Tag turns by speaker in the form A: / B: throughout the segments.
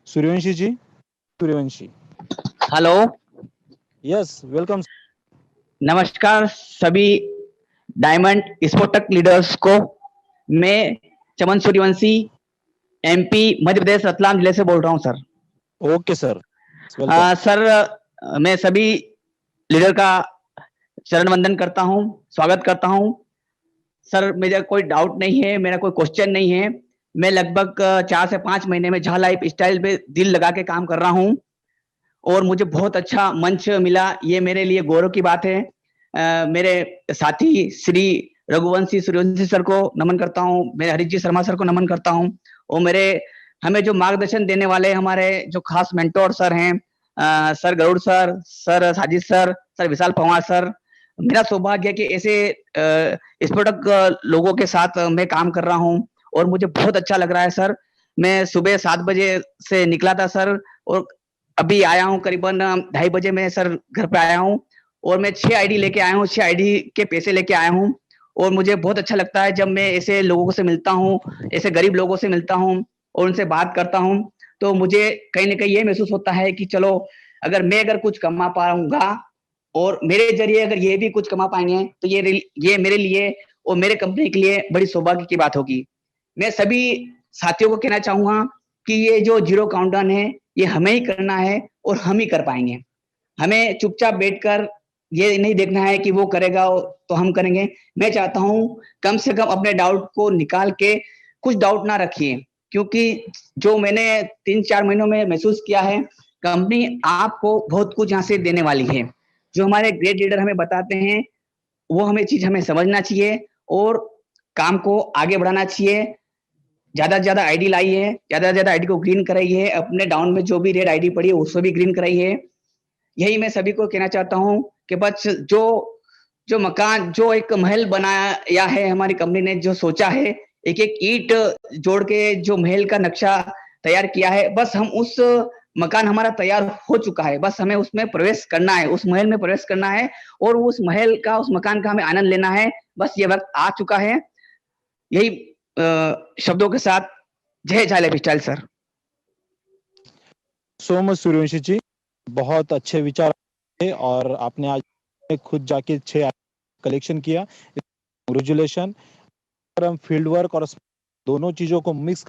A: Suryavanshi ji, Suryavanshi.
B: Hello,
A: yes, welcome.
B: नमस्कार सभी diamond स्पोर्टक लीडर्स को। मैं चमन सूर्यवंशी, एमपी मध्य प्रदेश रतलाम जिले से बोल रहा हूं sir.
A: Okay sir, welcome.
B: Sir, मैं सभी लीडर का चरण वंदन करता हूं, स्वागत करता हूं। सर, मेरा कोई डाउट नहीं है, मेरा कोई क्वेश्चन नहीं है। मैं लगभग 4 से 5 महीने में झा लाइफ स्टाइल पे दिल लगा के काम कर रहा हूं और मुझे बहुत अच्छा मंच मिला। ये मेरे लिए गौरव की बात है। मेरे साथी श्री रघुवंशी सूर्यवंशी सर को नमन करता हूं, मेरे हरीश जी शर्मा सर को नमन करता हूं और मेरे हमें जो मार्गदर्शन देने वाले हमारे जो खास मेंटोर सर हैं, sir Garud sir, sir Sajid sir Vishal Panwar sir. मेरा सौभाग्य है कि ऐसे स्पोर्टक लोगों के साथ मैं काम कर रहा हूं और मुझे बहुत अच्छा लग रहा है सर। मैं सुबह 7 बजे से निकला था सर और अभी आया हूँ करीबन 2:30 बजे मैं सर घर पे आया हूँ और मैं 6 आईडी लेके आया हूँ, 6 आईडी के पैसे लेके आया हूँ और मुझे बहुत अच्छा लगता है जब मैं ऐसे लोगों से मिलता हूँ, ऐसे गरीब लोगों से मिलता हूँ और उनसे बात करता हूँ, तो मुझे कहीं ना कहीं ये महसूस होता है कि चलो अगर कुछ कमा पाऊंगा और मेरे जरिए अगर ये भी कुछ कमा पाएंगे तो ये मेरे लिए और मेरे कंपनी के लिए बड़ी सौभाग्य की बात होगी। मैं सभी साथियों को कहना चाहूंगा कि ये जो जीरो काउंटडाउन है ये हमें ही करना है और हम ही कर पाएंगे। हमें चुपचाप बैठकर ये नहीं देखना है कि वो करेगा तो हम करेंगे। मैं चाहता हूं कम से कम अपने डाउट को निकाल के कुछ डाउट ना रखिए, क्योंकि जो मैंने 3-4 महीनों में महसूस किया है, कंपनी आपको बहुत कुछ यहाँ से देने वाली है। जो हमारे ग्रेट लीडर हमें बताते हैं वो हमें समझना चाहिए और काम को आगे बढ़ाना चाहिए। ज्यादा से ज्यादा आईडी लाई है, ज्यादा से ज्यादा आईडी को ग्रीन कराई है, अपने डाउन में जो भी रेड आईडी पड़ी है उसको भी ग्रीन कराई है। यही मैं सभी को कहना चाहता हूं कि बस जो जो मकान जो एक महल बनाया है हमारी कंपनी ने, जो सोचा है एक एक ईंट जोड़ के जो महल का नक्शा तैयार किया है, बस हम उस मकान हमारा तैयार हो चुका है, बस हमें उसमें प्रवेश करना है, उस महल में प्रवेश करना है और उस महल का उस मकान का हमें आनंद लेना है। बस ये वक्त आ चुका है। यही शब्दों के साथ Jai Jha lifestyle sir.
A: So much Suryavanshi ji, बहुत अच्छे विचार है और आपने आज खुद जाके 6 कलेक्शन किया। कंग्रेचुलेशन। और हम फील्ड वर्क और दोनों चीजों को मिक्स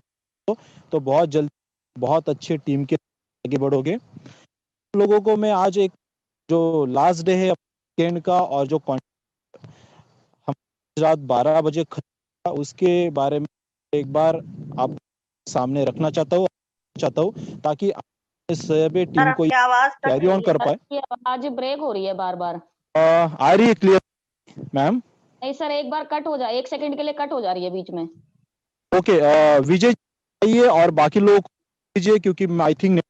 A: तो बहुत जल्द बहुत अच्छे टीम के आगे बढ़ोगे। लोगों को मैं आज एक जो लास्ट डे है वीकेंड का और जो हम रात 12 बजे उसके बारे में एक बार आप सामने रखना चाहता हूँ ताकि सभी टीम को कैरी ऑन कर पाए।
C: आवाज ब्रेक हो रही है बार बार।
A: आ रही है क्लियर मैम?
C: नहीं सर, एक बार कट हो जा, 1 सेकंड के लिए कट हो जा रही है बीच में।
A: ओके, विजय जी और बाकी लोग विजय, क्योंकि आई थिंक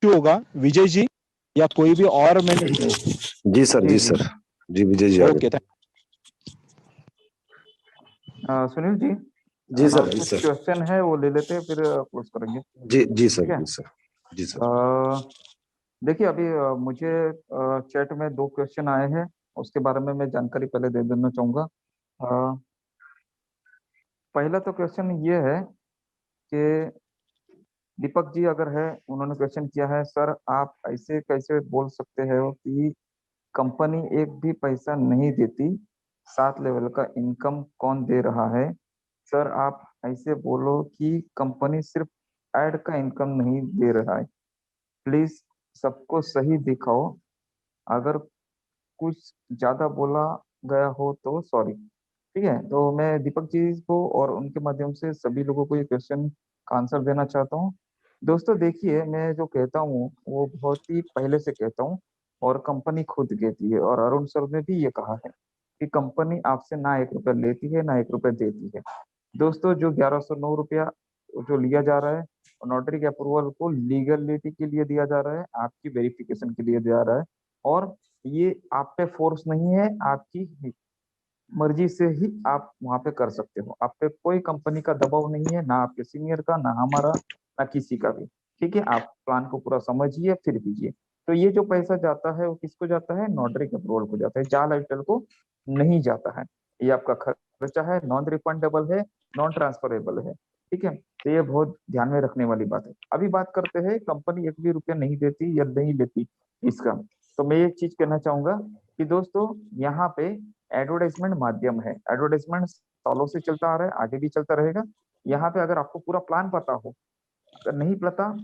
A: होगा विजय जी या कोई भी और। मैंने
D: जी सर जी विजय जी।
A: ओके,
E: सुनील जी।
D: जी सर
E: कुछ क्वेश्चन है वो ले लेते हैं फिर क्लोज करेंगे।
D: जी सर।
E: देखिए अभी मुझे चैट में 2 क्वेश्चन आए हैं, उसके बारे में मैं जानकारी पहले दे देना चाहूंगा। पहला तो क्वेश्चन ये है कि दीपक जी अगर है, उन्होंने क्वेश्चन किया है, सर आप ऐसे कैसे बोल सकते हो कि कंपनी एक भी पैसा नहीं देती, 7 लेवल का इनकम कौन दे रहा है? सर आप ऐसे बोलो कि कंपनी सिर्फ ऐड का इनकम नहीं दे रहा है, प्लीज सबको सही दिखाओ। अगर कुछ ज्यादा बोला गया हो तो सॉरी। ठीक है, तो मैं दीपक जी को और उनके माध्यम से सभी लोगों को ये क्वेश्चन का आंसर देना चाहता हूँ। दोस्तों देखिए, मैं जो कहता हूँ वो बहुत ही पहले से कहता हूँ और कंपनी खुद कहती है, और अरुण सर ने भी ये कहा है कि कंपनी आपसे ना 1 रुपया लेती है ना 1 रुपया देती है। दोस्तों जो 1109 रुपया जो लिया जा रहा है, नोटरी के अप्रूवल को लीगलिटी के लिए दिया जा रहा है, आपकी वेरिफिकेशन के लिए दिया जा रहा है, और ये आप पे फोर्स नहीं है, आपकी मर्जी से ही आप वहां पे कर सकते हो। आप पे कोई कंपनी का दबाव नहीं है, ना आपके सीनियर का, ना हमारा, ना किसी का भी। ठीक है, आप प्लान को पूरा समझिए फिर कीजिए। तो ये जो पैसा जाता है वो किसको जाता है? नोटरी के अप्रूवल को जाता है, जाल आइटल को नहीं जाता है। ये आपका खर्चा है, नॉन रिफंडेबल है, नॉन ट्रांसफरेबल है। ठीक है, तो ये बहुत ध्यान में रखने वाली बात है। अभी बात करते हैं कंपनी एक भी रुपया नहीं देती या नहीं लेती इसका। तो मैं एक चीज कहना चाहूंगा कि दोस्तों यहाँ पे एडवर्टाइजमेंट माध्यम है, एडवर्टाइजमेंट सालों से चलता आ रहा है, आगे भी चलता रहेगा। यहाँ पे अगर आपको पूरा प्लान पता हो, अगर नहीं पता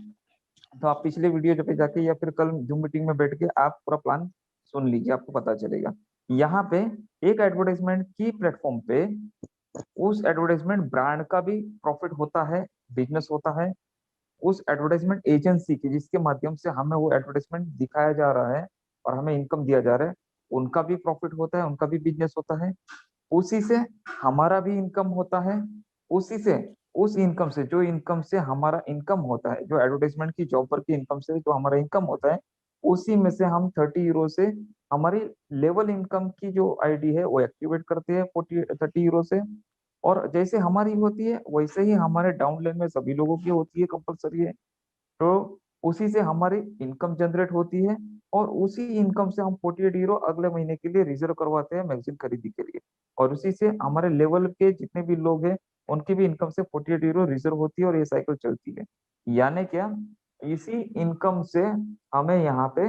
E: तो आप पिछले वीडियो जो पे जाके या फिर कल जूम मीटिंग में बैठ के आप पूरा प्लान सुन लीजिए, आपको पता चलेगा। यहाँ पे एक एडवर्टाइजमेंट की प्लेटफॉर्म पे उस एडवर्टाइजमेंट ब्रांड का भी प्रॉफिट होता है, बिजनेस होता है। उस एडवर्टाइजमेंट एजेंसी की जिसके माध्यम से हमें वो एडवर्टाइजमेंट दिखाया जा रहा है और हमें इनकम दिया जा रहा है, उनका भी प्रॉफिट होता है, उनका भी बिजनेस होता है। उसी से हमारा भी इनकम होता है। उसी से उस इनकम से जो इनकम से हमारा इनकम होता है, जो एडवर्टाइजमेंट की जॉब पर की इनकम से जो हमारा इनकम होता है, उसी में से हम 30 यूरो से हमारी लेवल इनकम की जो आईडी है वो एक्टिवेट करते हैं 30 यूरो से। और जैसे हमारी होती है वैसे ही हमारे डाउनलाइन में सभी लोगों की होती है, कंपलसरी है। तो उसी से हमारी इनकम जनरेट होती है और उसी इनकम से हम 48 यूरो अगले महीने के लिए रिजर्व करवाते हैं मैगजीन खरीदी के लिए। और उसी से हमारे लेवल के जितने भी लोग हैं उनकी भी इनकम से 48 यूरो रिजर्व होती है और ये साइकिल चलती है। यानी क्या, इसी इनकम से हमें यहाँ पे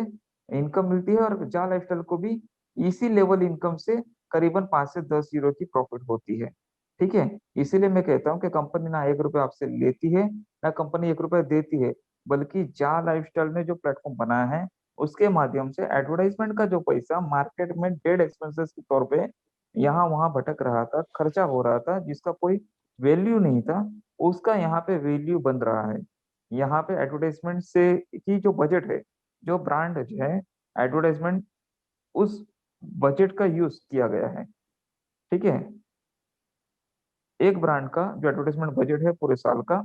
E: इनकम मिलती है और जा लाइफस्टाइल को भी इसी लेवल इनकम से करीबन 5 से 10 यूरो की प्रॉफिट होती है। ठीक है, इसीलिए मैं कहता हूँ कि कंपनी ना 1 रुपया आपसे लेती है, ना कंपनी 1 रुपया देती है, बल्कि जा लाइफस्टाइल ने जो प्लेटफॉर्म बनाया है उसके माध्यम से एडवर्टाइजमेंट का जो पैसा मार्केट में डेड एक्सपेंसेस के तौर पे यहाँ वहां भटक रहा था, खर्चा हो रहा था, जिसका कोई वैल्यू नहीं था, उसका यहाँ पे वैल्यू बन रहा है। यहाँ पे एडवर्टाइजमेंट से की जो बजट है, जो ब्रांड जो है, एडवर्टाइजमेंट उस बजट का यूज किया गया है। ठीक है, एक ब्रांड का जो एडवर्टाइजमेंट बजट है पूरे साल का,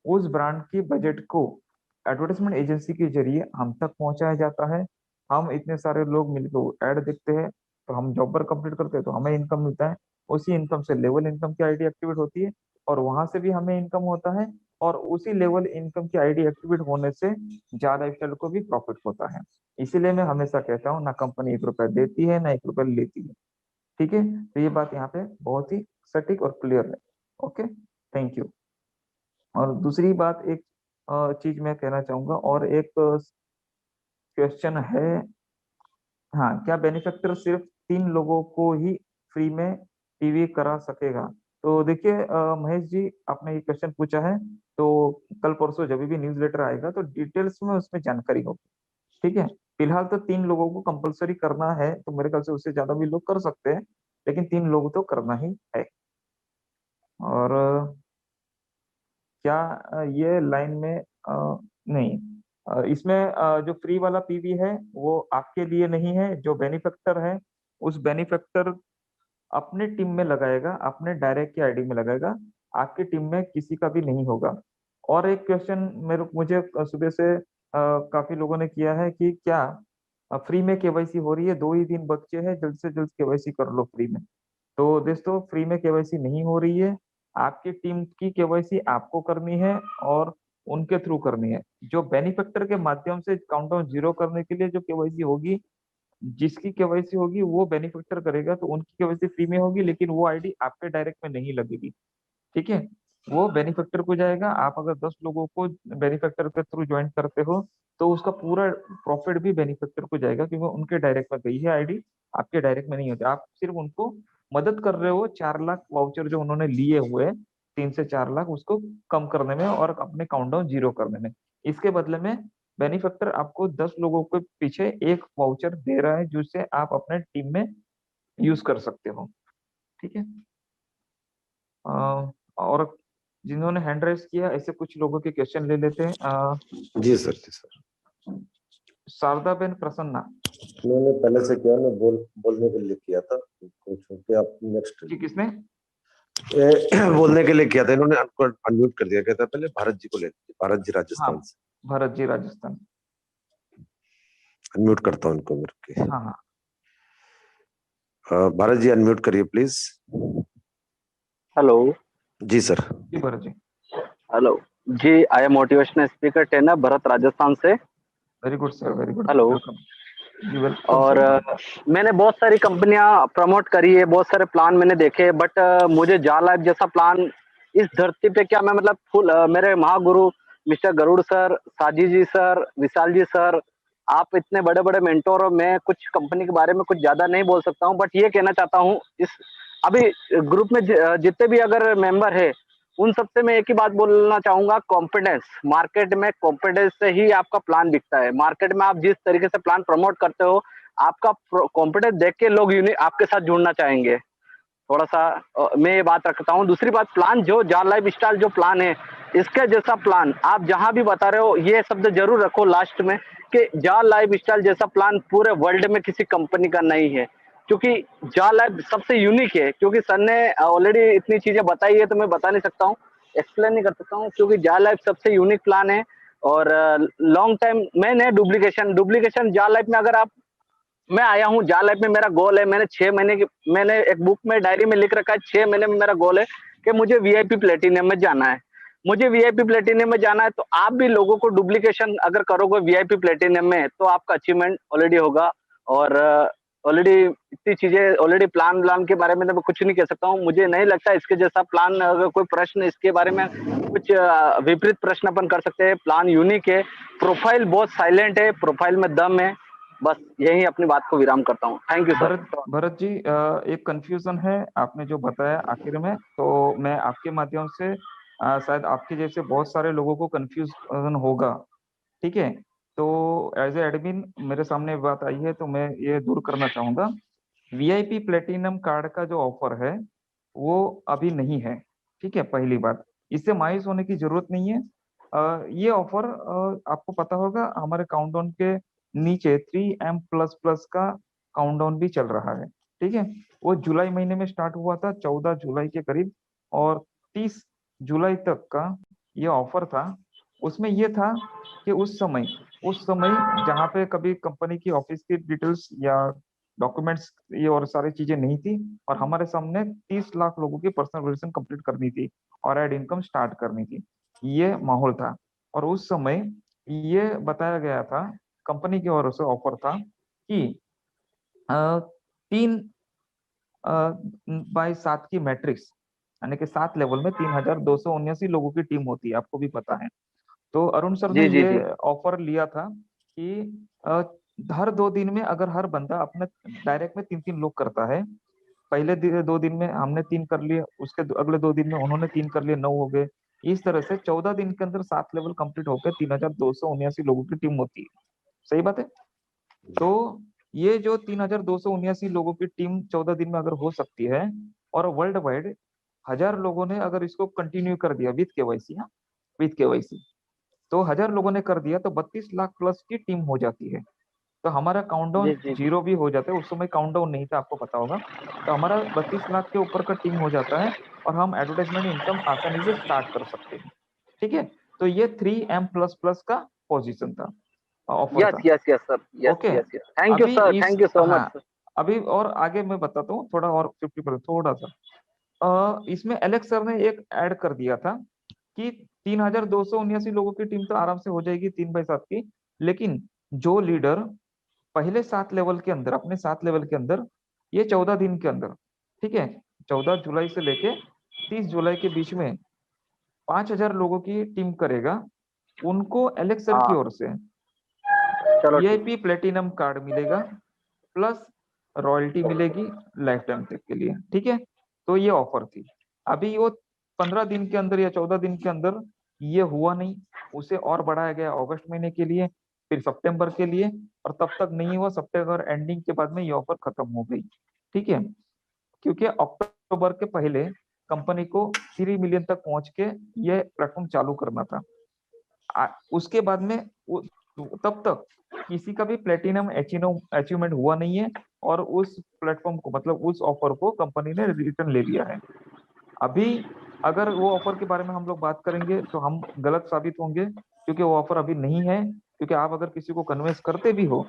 E: उस ब्रांड की बजट को एडवर्टाइजमेंट एजेंसी के जरिए हम तक पहुंचाया जाता है। हम इतने सारे लोग मिलकर ऐड देखते हैं, तो हम जॉब पर कंप्लीट करते हैं तो हमें इनकम मिलता है। उसी इनकम से लेवल इनकम की आईडी एक्टिवेट होती है और वहां से भी हमें इनकम होता है। और उसी लेवल इनकम की आईडी एक्टिवेट होने से जा लाइफस्टाइल को भी प्रॉफिट होता है। इसीलिए मैं हमेशा कहता हूँ, ना कंपनी 1 रुपया देती है ना 1 रुपया लेती है। ठीक है, तो ये बात यहाँ पे बहुत ही सटीक और क्लियर है। Okay, thank you. और दूसरी बात, एक चीज मैं कहना चाहूंगा, और एक क्वेश्चन है, हाँ, क्या बेनिफैक्टर सिर्फ 3 लोगों को ही फ्री में टीवी करा सकेगा? तो देखिए महेश जी, आपने ये क्वेश्चन पूछा है, तो कल परसों जब भी न्यूज़लेटर आएगा तो डिटेल्स में उसमें जानकारी होगी। ठीक है, फिलहाल तो 3 लोगों को कंपलसरी करना है, तो मेरे ख्याल से उससे ज्यादा भी लोग कर सकते हैं, लेकिन 3 लोग तो करना ही है। और क्या ये लाइन में नहीं, इसमें जो फ्री वाला पीवी है वो आपके लिए नहीं है। जो बेनिफैक्टर है उस बेनिफैक्टर अपने टीम में लगाएगा, अपने डायरेक्ट की आईडी में लगाएगा, आपकी टीम में किसी का भी नहीं होगा। और एक क्वेश्चन मुझे सुबह से काफी लोगों ने किया है कि क्या फ्री में केवाईसी हो रही है, 2 ही दिन बचे हैं, जल्द से जल्द केवाईसी कर लो फ्री में। तो दोस्तों, फ्री में केवाईसी नहीं हो रही है, आपकी टीम की केवाईसी आपको करनी है और उनके थ्रू करनी है। जो बेनिफैक्टर के माध्यम से काउंटडाउन 0 करने के लिए जो केवाईसी होगी, जिसकी केवाईसी होगी वो बेनिफैक्टर करेगा, तो उनकी केवाईसी फ्री में होगी, लेकिन वो आईडी आपके डायरेक्ट में नहीं लगेगी। ठीक है, वो बेनिफैक्टर को जाएगा। आप अगर 10 लोगों को बेनिफैक्टर के थ्रू ज्वाइन करते हो तो उसका पूरा प्रॉफिट भी बेनिफैक्टर को जाएगा, क्योंकि उनके डायरेक्ट में गई है आईडी, आपके डायरेक्ट में नहीं होती। आप सिर्फ उनको मदद कर रहे हो 4 लाख वाउचर जो उन्होंने लिए हुए, 3 से 4 लाख, उसको कम करने में और अपने काउंटडाउन 0 करने में। इसके बदले में बेनिफैक्टर आपको 10 लोगों के पीछे एक वाउचर दे रहा है, जिससे आप अपने टीम में यूज कर सकते हो। ठीक है, और जिन्होंने हैंड राइज किया, ऐसे कुछ लोगों के क्वेश्चन ले लेते हैं।
D: जी सर, जी सर।
E: शारदा बेन प्रसन्ना
D: मैंने पहले से किया, मैं बोलने के लिए किया था, पूछो कि आप नेक्स्ट।
E: जी, किसने?
D: बोलने के लिए किया था, इन्होंने अनम्यूट कर दिया। कहता पहले भारत जी को ले लीजिए, भारत जी राजस्थान से।
E: भरत जी राजस्थान,
D: अनम्यूट करता हूँ इनको मेरे के।
E: हाँ हाँ,
D: भारत जी अनम्यूट करिए प्लीज।
F: हेलो
D: जी सर।
E: जी भरत जी,
F: हेलो जी, आई एम मोटिवेशनल स्पीकर टेना, भरत राजस्थान से।
E: Very good sir, very good,
F: hello.
E: Welcome जी, वेलकम।
F: और मैंने बहुत सारी कंपनियां प्रमोट करी है, बहुत सारे प्लान मैंने देखे, बट मुझे जा लाइफ जैसा प्लान इस धरती पे क्या मैं मतलब फुल मेरे महागुरु मिस्टर गरुड़ सर, साजी जी सर, विशाल जी सर, आप इतने बड़े बड़े मेंटोर हो, मैं कुछ कंपनी के बारे में कुछ ज्यादा नहीं बोल सकता हूँ, बट ये कहना चाहता हूँ इस अभी ग्रुप में जितने भी अगर मेंबर है उन सबसे मैं एक ही बात बोलना चाहूंगा, कॉन्फिडेंस। मार्केट में कॉन्फिडेंस से ही आपका प्लान बिकता है। मार्केट में आप जिस तरीके से प्लान प्रमोट करते हो, आपका कॉन्फिडेंस देख के लोग आपके साथ जुड़ना चाहेंगे। थोड़ा सा मैं ये बात रखता हूँ। दूसरी बात, प्लान जो जाल लाइफ स्टाइल जो प्लान है, इसके जैसा प्लान आप जहां भी बता रहे हो, ये शब्द जरूर रखो लास्ट में कि जाल लाइफ स्टाइल जैसा प्लान पूरे वर्ल्ड में किसी कंपनी का नहीं है, क्योंकि जाल लाइफ सबसे यूनिक है। क्योंकि सर ने ऑलरेडी इतनी चीजें बताई है तो मैं बता नहीं सकता हूँ, एक्सप्लेन नहीं कर सकता हूँ, क्योंकि जाल लाइफ सबसे यूनिक प्लान है। और लॉन्ग टाइम मैंने डुप्लीकेशन जाल लाइफ में अगर आप मैं आया हूँ जाल लाइफ में, मेरा गोल है, मैंने 6 महीने की मैंने एक बुक में डायरी में लिख रखा है, 6 महीने में मेरा गोल है कि मुझे वीआईपी प्लेटिनियम में जाना है। मुझे वीआईपी प्लेटिनियम में जाना है, तो आप भी लोगों को डुप्लीकेशन अगर करोगे वीआईपी प्लेटिनियम में, तो आपका अचीवमेंट ऑलरेडी होगा। और ऑलरेडी इतनी चीजें ऑलरेडी प्लान के बारे में तो मैं कुछ नहीं कह सकता हूँ। मुझे नहीं लगता इसके जैसा प्लान, अगर कोई प्रश्न इसके बारे में कुछ विपरीत प्रश्न अपन कर सकते हैं। प्लान यूनिक है, प्रोफाइल बहुत साइलेंट है, प्रोफाइल में दम है। बस यही अपनी बात को विराम करता हूँ। Thank you sir.
E: Bharat ji, एक कंफ्यूजन है आपने जो बताया आखिर में, तो मैं आपके माध्यम से शायद आपके जैसे बहुत सारे लोगों को कंफ्यूजन होगा, ठीक है? तो एज ए एडमिन मेरे सामने बात आई है तो मैं ये दूर करना चाहूंगा। वीआईपी प्लेटिनम कार्ड का जो ऑफर है वो अभी नहीं है, ठीक है? पहली बात, इससे मायूस होने की जरूरत नहीं है। ये ऑफर आपको पता होगा हमारे काउंटडाउन के नीचे 3M++ का काउंटडाउन भी चल रहा है, ठीक है? वो जुलाई महीने में स्टार्ट हुआ था, 14 जुलाई के करीब, और 30 जुलाई तक का ये ऑफर था। उसमें ये था कि उस समय जहाँ पे कभी कंपनी की ऑफिस की डिटेल्स या डॉक्यूमेंट्स ये और सारी चीजें नहीं थी, और हमारे सामने 30 लाख लोगों की पर्सनल वेरिफिकेशन कंप्लीट करनी थी और एड इनकम स्टार्ट करनी थी, ये माहौल था। और उस समय ये बताया गया था, कंपनी की ओर से ऑफर था कि 3/7 की मैट्रिक्स, यानी कि 7 लेवल में 3279 लोगों की टीम होती है, आपको भी पता है। तो अरुण सर ने
F: जी जी जी।
E: ये ऑफर लिया था कि हर 2 दिन में अगर हर बंदा अपने डायरेक्ट में 3-3 लोग करता है, पहले 2 दिन में हमने 3 कर लिए, उसके अगले 2 दिन में उन्होंने 3 कर लिए, 9 हो गए। इस तरह से 14 दिन के अंदर 7 लेवल कंप्लीट होकर 3279 लोगों की टीम होती है। सही बात है? तो ये जो 3279 लोगों की टीम 14 दिन में अगर हो सकती है, और वर्ल्ड वाइड 1000 लोगों ने अगर इसको कंटिन्यू कर दिया विथ केवाईसी, हाँ विथ केवाईसी, तो 1000 लोगों ने कर दिया तो 32 लाख प्लस की टीम हो जाती है। तो हमारा
F: जी
E: काउंटडाउन
F: जी जी।
E: जीरो भी हो जाता है, उस समय काउंटडाउन नहीं था, आपको पता होगा। तो हमारा 32 लाख के ऊपर का टीम हो जाता है और हम एडवर्टाइजमेंट इनकम आसानी से स्टार्ट कर सकते हैं, ठीक है? तो ये 3M++ का पोजीशन था, ऑफर
F: यस
E: था।
F: Yes yes sir, yes
E: okay,
F: yes yes. Thank you
E: अभी
F: सर,
E: इस
F: थैंक यू सो मच
E: हाँ,
F: सर।
E: अभी और आगे मैं बताता हूँ थोड़ा और 50% थोड़ा सा। इसमें एलेक्स सर ने एक ऐड कर दिया था कि 3279 लोगों की टीम तो आराम से हो जाएगी 3/7 की, लेकिन जो लीडर पहले 7 लेवल के अंदर, अपने 7 लेवल के अंदर, ये 14 दिन के अंदर, ठीक है, 14 जुलाई से लेके 30 जुलाई के बीच में 5000 लोगों की टीम करेगा, उनको एलेक्स सर की
F: हाँ
E: ओर से
F: चलो ठीक।
E: वीआईपी प्लेटिनम कार्ड मिलेगा, प्लस रॉयल्टी मिलेगी लाइफ टाइम तक के लिए, ठीक है? तो ये ऑफर थी। अभी वो 15 दिन के अंदर या 14 दिन के अंदर ये हुआ नहीं, उसे और बढ़ाया गया अगस्त महीने के लिए, फिर सितंबर के लिए, और तब तक नहीं हुआ, सितंबर एंडिंग के बाद में ये ऑफर खत्म हो गई, ठीक है? क्योंकि अक्टूबर के पहले कंपनी को 3 मिलियन तक पहुंच के ये प्लेटफॉर्म चालू करना था। उसके बाद में तब तक किसी का भी प्लेटिनम अचीवमेंट हुआ नहीं है, और उस प्लेटफॉर्म को, मतलब उस ऑफर को कंपनी ने रिटर्न ले लिया है। अभी अगर वो ऑफर के बारे में हम लोग बात करेंगे तो हम गलत साबित होंगे, क्योंकि वो ऑफर अभी नहीं है। क्योंकि आप अगर किसी को कन्विंस करते भी हो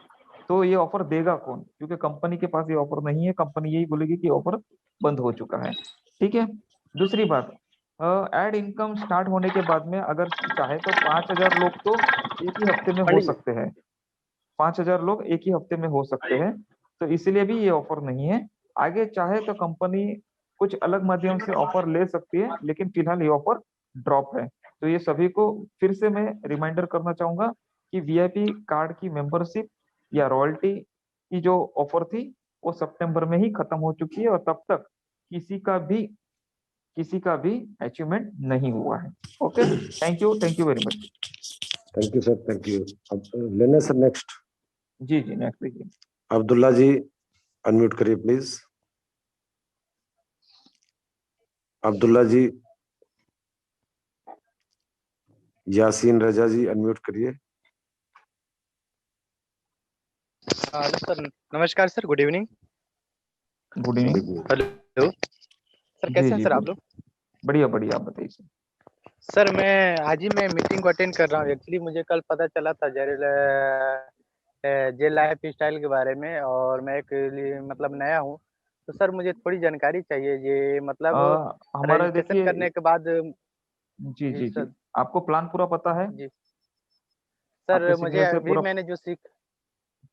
E: तो ये ऑफर देगा कौन, क्योंकि कंपनी के पास ये ऑफर नहीं है, कंपनी यही बोलेगी कि ऑफर बंद हो चुका है, ठीक है? दूसरी बात, एड इनकम स्टार्ट होने के बाद में अगर चाहे तो 5000 लोग तो एक ही हफ्ते में हो
F: पंडित जी।
E: सकते हैं, 5000 लोग एक ही हफ्ते में हो सकते हैं, तो इसलिए भी ये ऑफर नहीं है। आगे चाहे तो कंपनी कुछ अलग माध्यम से ऑफर ले सकती है, लेकिन फिलहाल ये ऑफर ड्रॉप है। तो ये सभी को फिर से मैं रिमाइंडर करना चाहूंगा कि वीआईपी कार्ड की मेंबरशिप या रॉयल्टी की जो ऑफर थी वो सितंबर में ही खत्म हो चुकी है, और तब तक किसी का भी अचीवमेंट नहीं हुआ है। Okay, thank you very much.
D: Thank you sir, thank you. अब लेना सर नेक्स्ट।
E: जी जी, नेक्स्ट लीजिए।
D: अब्दुल्ला जी अनम्यूट करिए प्लीज। अब्दुल्ला जी। यासीन रजा जी अनम्यूट करिए।
G: हेलो सर, नमस्कार sir, good evening.
E: Good evening.
G: Hello sir, कैसे हैं सर आप लोग?
E: बढ़िया बढ़िया, आप बताइए सर।
G: सर मैं आज ही मैं मीटिंग को अटेंड कर रहा हूँ। एक्चुअली मुझे कल पता चला था जे लाइफ स्टाइल के बारे में, और मैं मतलब नया हूँ, तो सर मुझे थोड़ी जानकारी चाहिए। ये मतलब
E: हमारा
G: रजिस्ट्रेशन
E: देखिए,
G: करने के बाद।
E: जी
G: जी
E: जी जी,
G: सर।
E: आपको प्लान पूरा पता है?
G: जी सर,
E: आपके
G: मुझे
E: सीनियर से
G: अभी
E: पूरा?
G: मैंने जो
E: जी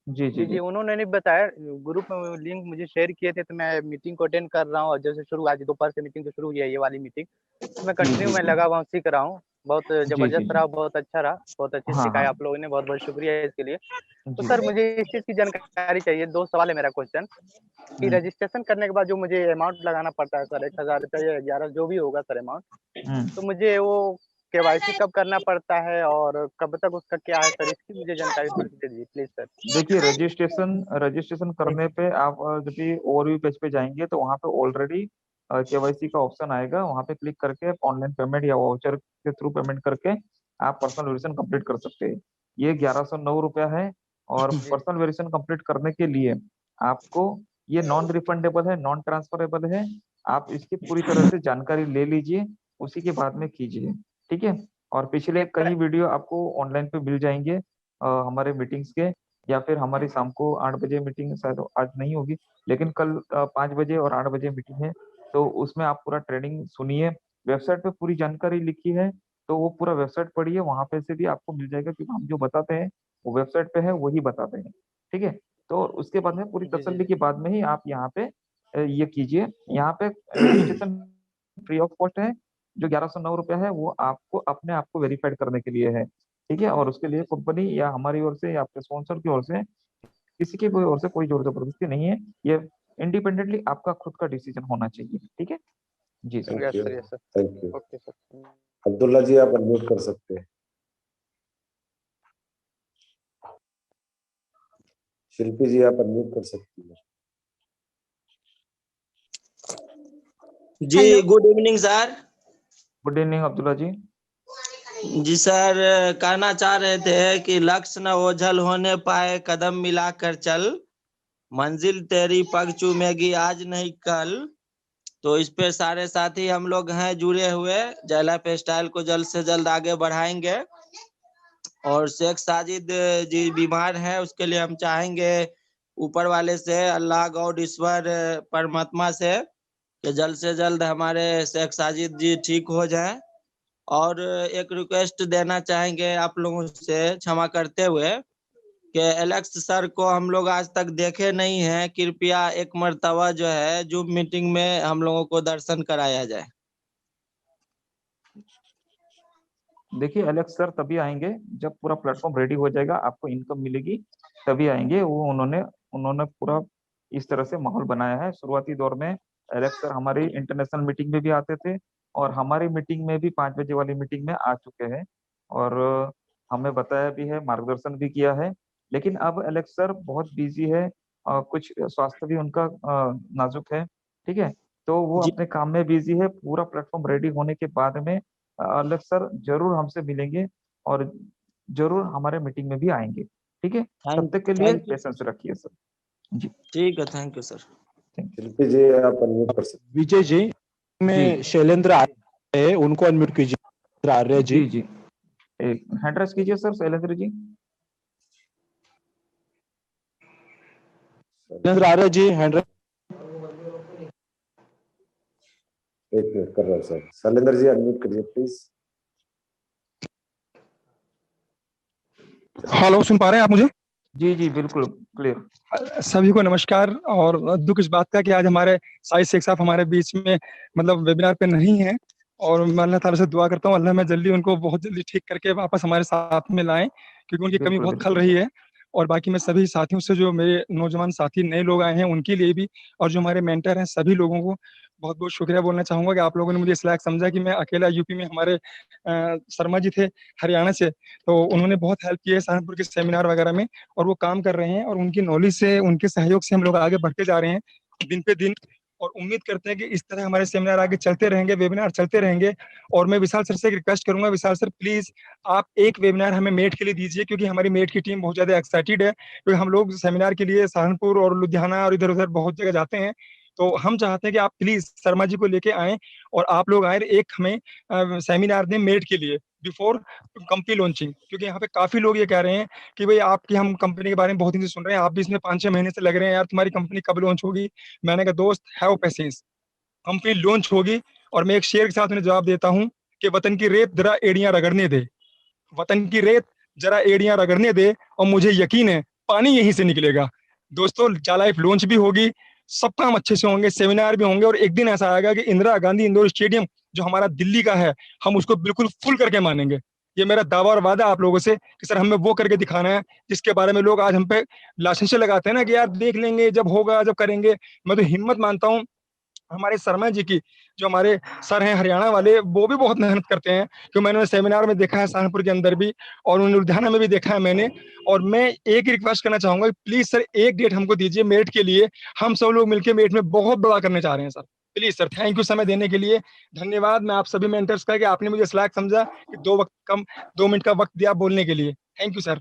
E: जी
G: जी,
E: जी।
G: जी, उन्होंने नहीं बताया। ग्रुप में लिंक मुझे शेयर किए थे, तो मैं मीटिंग को अटेंड कर रहा हूँ, और जैसे शुरू आज दोपहर से मीटिंग तो शुरू हुई है, ये वाली मीटिंग। तो मैं
E: जी
G: कंटिन्यू
E: जी
G: मैं
E: जी
G: लगा हुआ हूँ, सीख रहा हूँ। बहुत
E: जी जी
G: ज़बरदस्त
E: जी।
G: रहा, बहुत अच्छा रहा, बहुत अच्छे से
E: हाँ हाँ।
G: सिखाया आप लोगों ने, बहुत-बहुत शुक्रिया है इसके लिए। तो
E: जी
G: सर मुझे इस चीज़ की जानकारी चाहिए। 2 सवाल है मेरा क्वेश्चन, कि
E: हम्म
G: रजिस्ट्रेशन करने के बाद जो मुझे अमाउंट लगाना पड़ता है सर, 1000 रुपए या 11 जो भी होगा सर अमाउंट, तो
E: हम्म।
G: मुझे वो केवाईसी कब करना पड़ता है और कब तक उसका क्या है सर? इसकी मुझे जानकारी थोड़ी-सी दे दीजिए प्लीज़ सर।
E: देखिए, रजिस्ट्रेशन रजिस्ट्रेशन करने पे आप जब भी ओवरव्यू पेज पे जाएंगे तो वहाँ पे ऑलरेडी केवाईसी का ऑप्शन आएगा। वहाँ पे क्लिक करके ऑनलाइन पेमेंट या वाउचर के थ्रू पेमेंट करके आप पर्सनल वेरिफिकेशन कंप्लीट कर सकते हैं। ये 1109 रुपया है, और
G: जी,
E: पर्सनल वेरिफिकेशन कंप्लीट करने के लिए आपको, ये नॉन रिफंडेबल है, नॉन ट्रांसफरेबल है। आप इसकी पूरी तरह से जानकारी ले लीजिए, उसी के बाद में कीजिए, ठीक है। और पिछले
G: ये
E: कई वीडियो आपको ऑनलाइन पे मिल जाएंगे हमारे मीटिंग्स के, या फिर हमारी शाम को 8 बजे मीटिंग, शायद आज नहीं होगी, लेकिन कल 5 बजे और 8 बजे मीटिंग है। तो उसमें आप पूरा ट्रेनिंग सुनिए। वेबसाइट पे पूरी जानकारी लिखी है, तो वो पूरा वेबसाइट पढ़िए, वहां पे से भी आपको मिल जाएगा, क्योंकि हम जो बताते हैं वो वेबसाइट पे है, वही बताते हैं, ठीक है। तो उसके बाद में पूरी
G: जी, जी,
E: तसल्ली
G: जी।
E: के बाद में ही आप यहाँ पे ये कीजिए। यहाँ पे रजिस्ट्रेशन फ्री ऑफ कॉस्ट है। जो 1109 रुपया है वो आपको अपने आप को वेरीफाइड करने के लिए है, ठीक है। और उसके लिए कंपनी या हमारी ओर से या आपके स्पॉन्सर की ओर से, किसी की भी ओर से कोई जोर जबरदस्ती नहीं है। ये इंडिपेंडेंटली आपका खुद का डिसीजन होना चाहिए, ठीक है जी sir.
D: Thank you,
G: yes sir.
D: Thank you.
G: Okay sir.
D: Abdullah ji आप अनम्यूट कर सकते हैं। शिल्पी जी आप अनम्यूट कर सकती हैं।
H: जी
C: hello.
H: Good evening sir.
E: Good evening Abdullah ji.
H: जी सर, कहना चाह रहे थे कि लक्ष्य न ओझल होने पाए, कदम मिलाकर चल, मंजिल तेरी पग चूमेगी आज नहीं कल। तो इस पे सारे साथी हम लोग हैं जुड़े हुए, जयलाइफ स्टाइल को जल्द से जल्द आगे बढ़ाएंगे। और शेख साजिद जी बीमार हैं, उसके लिए हम चाहेंगे ऊपर वाले से, अल्लाह गॉड ईश्वर परमात्मा से जल्द जल्द हमारे शेख साजिद जी ठीक हो जाएं। और एक रिक्वेस्ट देना चाहेंगे आप लोगों से, क्षमा करते हुए, कि एलेक्स सर को हम लोग आज तक देखे नहीं हैं, कृपया एक मर्तबा जो है जूम मीटिंग में हम लोगों को दर्शन कराया जाए।
E: देखिए, एलेक्स सर तभी आएंगे जब पूरा प्लेटफॉर्म रेडी हो जाएगा, आपको इनकम मिलेगी, तभी आएंगे वो। उन्होंने उन्होंने पूरा इस तरह से माहौल बनाया है। शुरुआती दौर में एलेक्स सर हमारी इंटरनेशनल मीटिंग में भी आते थे, और हमारी मीटिंग में भी 5 बजे वाली मीटिंग में आ चुके हैं, और हमें बताया भी है, मार्गदर्शन भी किया है। लेकिन अब एलेक्स सर बहुत बिजी है, कुछ स्वास्थ्य भी उनका नाजुक है, ठीक है। तो वो
H: जी
E: अपने काम में बिजी है। पूरा प्लेटफॉर्म रेडी होने के बाद में अलेक्स सर जरूर हमसे मिलेंगे, और जरूर हमारे मीटिंग में भी आएंगे, ठीक है। तब तक के लिए
H: थैंक यू।
E: पेशेंस रखिए सर। जी,
H: ठीक है, थैंक यू सर।
E: थैंक
D: शिल्पी जी आप अनम्यूट कर सकते
A: विजय जी
E: यू।
A: में
E: जी
A: शैलेंद्र आर्य है, उनको अनम्यूट कीजिए। शैलेंद्र आर्य जी।
E: जी जी, एक हैंड रेस कीजिए सर, शैलेंद्र जी।
D: हैं।
A: शैलेंद्र आर्य जी हैंड।
D: एक मिनट कर रहा हूँ सर। शैलेंद्र जी अनम्यूट करिए प्लीज।
I: हेलो, सुन पा रहे हैं आप मुझे?
E: जी जी बिल्कुल क्लियर।
I: सभी को नमस्कार। और दुख इस बात का कि आज हमारे साहिद शेख साहब हमारे बीच में मतलब वेबिनार पे नहीं है, और मैं अल्लाह ताला से दुआ करता हूँ अल्लाह मैं जल्दी उनको बहुत जल्दी ठीक करके वापस हमारे साथ में लाएं, क्योंकि उनकी कमी
E: बिल्कुल
I: बहुत खल
E: बिल्कुल
I: रही है। और बाकी मैं सभी साथियों से, जो मेरे नौजवान साथी नए लोग आए हैं उनके लिए भी, और जो हमारे मेंटर हैं सभी लोगों को बहुत बहुत शुक्रिया बोलना चाहूंगा कि आप लोगों ने मुझे इस लायक समझा कि मैं अकेला यूपी में, हमारे शर्मा जी थे हरियाणा से, तो उन्होंने बहुत हेल्प की है सहारनपुर के सेमिनार वगैरह में, और वो काम कर रहे हैं, और उनकी नॉलेज से, उनके सहयोग से हम लोग आगे बढ़ते जा रहे हैं दिन पे दिन। और उम्मीद करते हैं कि इस तरह हमारे सेमिनार आगे चलते रहेंगे, वेबिनार चलते रहेंगे। और मैं विशाल सर से एक रिक्वेस्ट करूंगा, विशाल सर प्लीज आप एक वेबिनार हमें मेट के लिए दीजिए, क्योंकि हमारी मेट की टीम बहुत ज्यादा एक्साइटेड है, क्योंकि हम लोग सेमिनार के लिए सहारनपुर और लुधियाना और इधर उधर बहुत जगह जाते हैं। तो हम चाहते हैं कि आप प्लीज शर्मा जी को लेके आएं, और आप लोग आए एक हमें सेमिनार दें मेट के लिए बिफोर कंपनी लॉन्चिंग, क्योंकि यहाँ पे काफी लोग ये कह रहे हैं कि भाई आपकी हम कंपनी के बारे में बहुत दिन से सुन रहे हैं, आप भी इसमें 5-6 महीने से लग रहे हैं यार, तुम्हारी कंपनी कब लॉन्च होगी। मैंने कहा दोस्त हैव पेशेंस, कंपनी लॉन्च होगी। और मैं एक शेर के साथ उन्हें जवाब देता हूँ कि वतन की रेत जरा एड़ियां रगड़ने दे, वतन की रेत जरा एड़ियां रगड़ने दे, और मुझे यकीन है पानी यहीं से निकलेगा। दोस्तों लाइफ लॉन्च भी होगी, सब काम अच्छे से होंगे, सेमिनार भी होंगे, और एक दिन ऐसा आएगा कि इंदिरा गांधी इंडोर स्टेडियम जो हमारा दिल्ली का है, हम उसको बिल्कुल फुल करके मानेंगे। ये मेरा दावा और वादा आप लोगों से कि सर हमें वो करके दिखाना है जिसके बारे में लोग आज हम पे लाशें लगाते हैं ना कि यार देख लेंगे जब होगा, जब करेंगे। मैं तो हिम्मत मानता हूँ हमारे शर्मा जी की, जो हमारे सर हैं हरियाणा वाले, वो भी बहुत मेहनत करते हैं, क्योंकि मैंने सेमिनार में देखा है सहारनपुर के अंदर भी, और उन्हें लुधियाना में भी देखा है मैंने। और मैं एक ही रिक्वेस्ट करना चाहूंगा, प्लीज सर एक डेट हमको दीजिए मेट के लिए, हम सब लोग मिलकर मेट में बहुत बड़ा करने चाह रहे हैं sir. Please sir, thank you समय देने के लिए, धन्यवाद। मैं आप सभी मेंटर्स का कि आपने मुझे इस लायक समझा कि 2 मिनट का वक्त दिया बोलने के लिए। Thank you sir.